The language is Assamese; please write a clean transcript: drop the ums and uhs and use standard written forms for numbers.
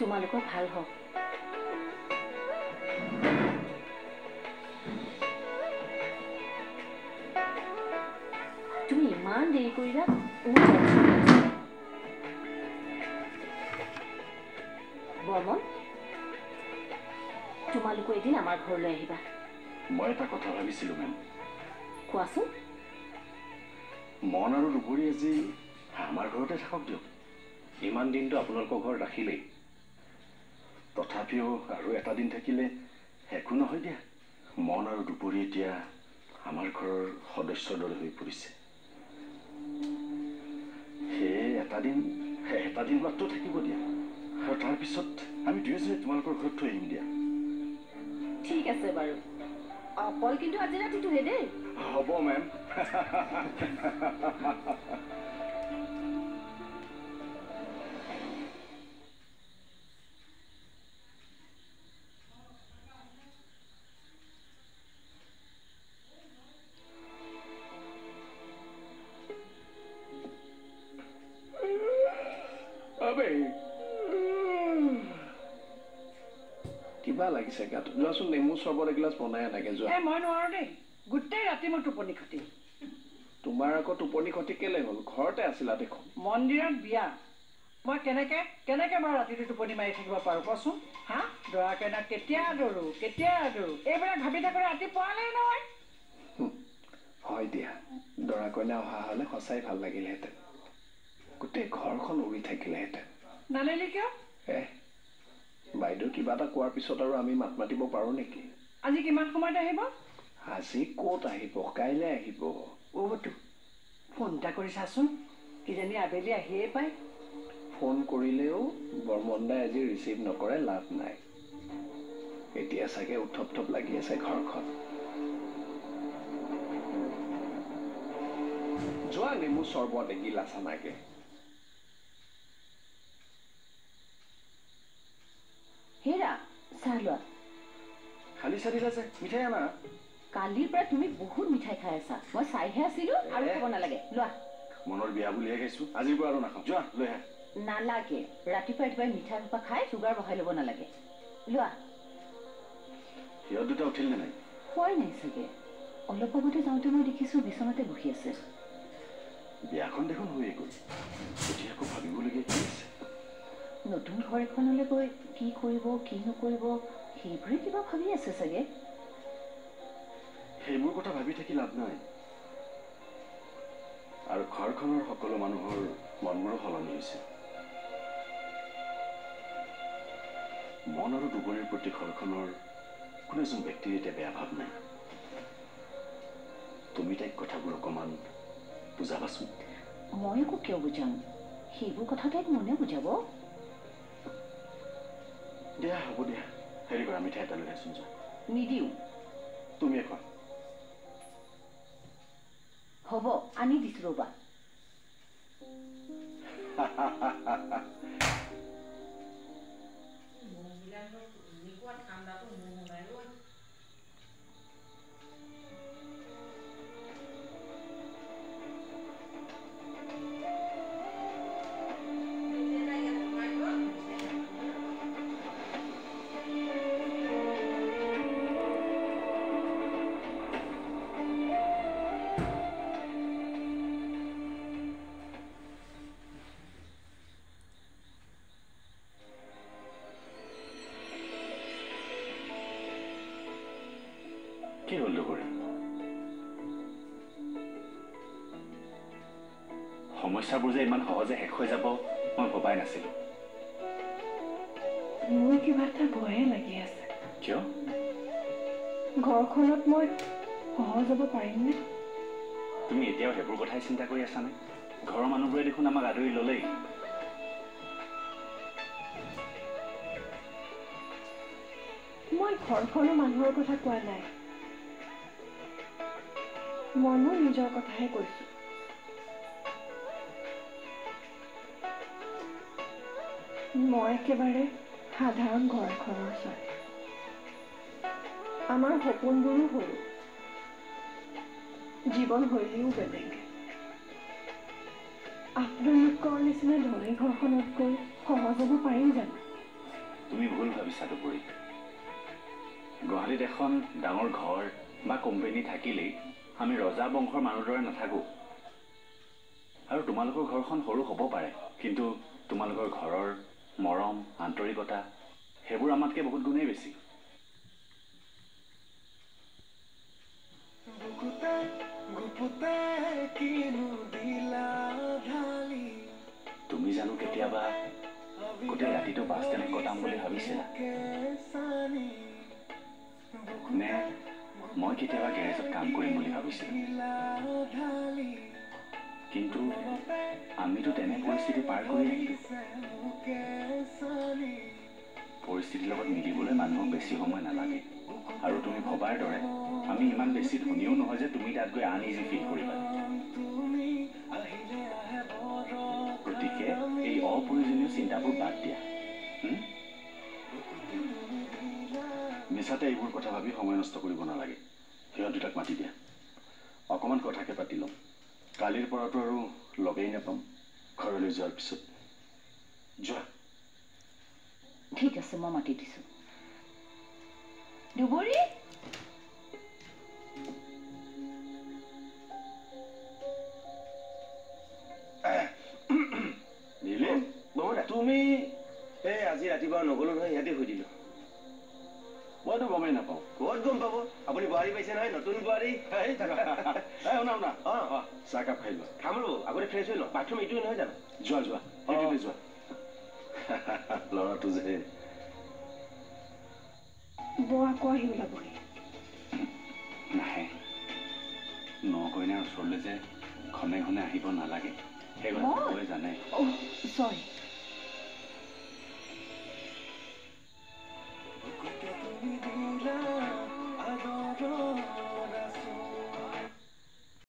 তোমালোকৰ ভাল হওক। তুমি ইমান দেৰি কৰিলা। বৰ্মন, তোমালোকো এদিন আমাৰ ঘৰলৈ আহিবা। মই এটা কথা ভাবিছিলো মেম। কোৱাচোন। মন আৰু দুপৰী আজি আমাৰ ঘৰতে থাকক দিয়ক। ইমান দিনটো আপোনালোকৰ ঘৰত ৰাখিলেই, তথাপিও আৰু এটা দিন থাকিলে একো নহয় দিয়া। মন আৰু দুপৰী এতিয়া আমাৰ ঘৰৰ সদস্যৰ দৰে হৈ পৰিছে। সেয়ে এটা দিন মাত্ৰ থাকিব দিয়া, আৰু তাৰপিছত আমি দুয়োজনে তোমালোকৰ ঘৰত থৈ আহিম দিয়া। ঠিক আছে বাৰু, অকল কিন্তু আজি ৰাতিটোহে দেই। হ'ব মেম। কিবা লাগিছে গাত, যোৱাচোন নেমু চৰ্বত এগিলাচ বনাই আনাগে যোৱা। মই নোৱাৰো দেই, গোটেই ৰাতি মোৰ টোপনি ক্ষতি। তোমাৰ আকৌ টোপনি ক্ষতি কেলে হ'ল? ঘৰতে আছিলা দেখোন। মন্দিৰত বিয়া, মই কেনেকে বাৰু ৰাতিটো টোপনি মাৰি থাকিব পাৰো কচোন? হা, দৰা কইনাক কেতিয়া আদৰো এইবিলাক ভাবি থাকো ৰাতি পোৱালেই নহয়। হয় দিয়া, দৰা কইনা অহা হলে সঁচাই ভাল লাগিলেহেঁতেন। গোটেই ঘৰখন উৰি থাকিলেহেঁতেন। নালিলি কিয়? বাইদেউ কিবা এটা কোৱাৰ পিছত আৰু আমি মাত মাতিব পাৰো নেকি? আজি কিমান সময়ত আহিব? আজি ক'ত আহিব, কাইলৈ আহিব। তো ফোন এটা কৰি চাচোন, কিজানি আবেলি আহিয়ে পায়। ফোন কৰিলেও বৰ্মন দাই আজি ৰিচিভ নকৰে, লাভ নাই। এতিয়া চাগে উথপ লাগি আছে ঘৰখন। যোৱা নেমু চৰ্বত এগিলাচ আনাগে। হেৰা, চাহ লোৱা। খালি চাৰিলা যে মিঠাই আনা। কালিৰ পৰা তুমি বহুত মিঠাই খাই আছা, মই চাইহে আছিলো। আৰু খাব নালাগে, লোৱা। মনৰ বিয়া বুলিহে খাইছো, আজিৰ পৰা আৰু নাখাওঁ। যোৱা লৈ আহা। নালাগে, ৰাতিপুৱাই মিঠাই সোপা খাই চুগাৰ বঢ়াই ল'ব নালাগে। লোৱা। সিহঁত দুটা উঠিল নে নাই? খোৱাই নাই চাগে, অলপ আগতে যাওঁতে মই দেখিছো বিচনাতে বহি আছে। বিয়াখন দেখোন হৈয়ে গ'ল, এতিয়া আকৌ ভাবিবলগীয়া কি আছে? নতুন ঘৰ এখনলৈ গৈ কি কৰিব কি নকৰিব সেইবোৰে কিবা ভাবি আছে চাগে। সেইবোৰ কথা ভাবি থাকি লাভ নাই, আৰু ঘৰখনৰ সকলো মানুহৰ মনবোৰো সলনি হৈছে। মন আৰু দুবৰীৰ প্ৰতি ঘৰখনৰ কোনো এজন ব্যক্তিৰ এতিয়া বেয়া ভাৱ নাই। তুমি তাইক কথাবোৰ অকণমান বুজাবাচোন। মই একো কিয় বুজাম, সেইবোৰ কথা তাইক মনে বুজাব। দিয়া হ'ব দিয়া, হেৰি কৰা মিঠাই এটা লৈ আছোন। যোৱা। নিদিওঁ। তুমি খোৱা। হ'ব, আনি দিছো ৰ'বা। কি হ'ল দুবৰী? সমস্যাবোৰ যে ইমান সহজে শেষ হৈ যাব মই ভবাই নাছিলো। মোৰ কিবা এটা ভয়ে লাগি আছে। কিয়? ঘৰখনত মই সহজ হ'ব পাৰিমনে? তুমি এতিয়াও সেইবোৰ কথাই চিন্তা কৰি আছানে? ঘৰৰ মানুহবোৰে দেখোন আমাক আদৰি ল'লেই। মই ঘৰখনৰ মানুহৰ কথা কোৱা নাই, মনো নিজৰ কথাহে কৈছো। মই একেবাৰে সাধাৰণ ঘৰ এখনৰ ছোৱালী। আমাৰ সপোনবোৰো সৰু, জীৱনশৈলীও বেলেগ। আপোনালোকৰ নিচিনা ধনী ঘৰখনত গৈ সহজ হ'ব পাৰিম জানো? তুমি ভুল ভাবিছা দুপৰী গুৱাহাটীত এখন ডাঙৰ ঘৰ বা কোম্পানী থাকিলেই আমি ৰজা বংশৰ মানুহৰ দৰে নাথাকোঁ আৰু তোমালোকৰ ঘৰখন সৰু হ'ব পাৰে কিন্তু তোমালোকৰ ঘৰৰ মৰম আন্তৰিকতা সেইবোৰ আমাতকৈ বহুত গুণেই বেছি তুমি জানো কেতিয়াবা গোটেই ৰাতিটো বাছ ষ্টেণ্ডত কটাম বুলি ভাবিছিলা নে মই কেতিয়াবা গেৰেজত কাম কৰিম বুলি ভাবিছিলোঁ কিন্তু আমিতো তেনে পৰিস্থিতি পাৰ কৰি আহিলোঁ পৰিস্থিতিৰ লগত মিলিবলৈ মানুহক বেছি সময় নালাগে আৰু তুমি ভবাৰ দৰে আমি ইমান বেছি ধনীও নহয় যে তুমি তাত গৈ আনইজি ফিল কৰিবা গতিকে এই অপ্ৰয়োজনীয় চিন্তাবোৰ বাদ দিয়া মিছাতে এইবোৰ কথা ভাবি সময় নষ্ট কৰিব নালাগে সিহঁত দুটাক মাতি দিয়া অকণমান কথাকে পাতি ল'ম কালিৰ পৰাতো আৰু লগেই নাপাম ঘৰলৈ যোৱাৰ পিছত যোৱা ঠিক আছে মই মাতি দিছোঁ দুবৰী তুমি এই আজি ৰাতিপুৱা নগলো নহয় ইয়াতে শুই দিলোঁ মইতো গমেই নাপাওঁ ক'ত গম পাব আপুনি বোৱাৰী পাইছে নহয় নতুন বোৱাৰী শুনা শুনা অঁ চাহকাপ খাই লোৱা খাম ৰ'ব আগতে ফ্ৰেছ হৈ লওঁ বাথৰুম এইটোৱে নহয় জানো যোৱা যোৱা এইটোতে যোৱা ল'ৰাটো যে বৌ আকৌ আহি ওলাবহি নাহে নকইনাৰ ওচৰলৈ যে ঘনে ঘনে আহিব নালাগে সেই কথা জানে চৰি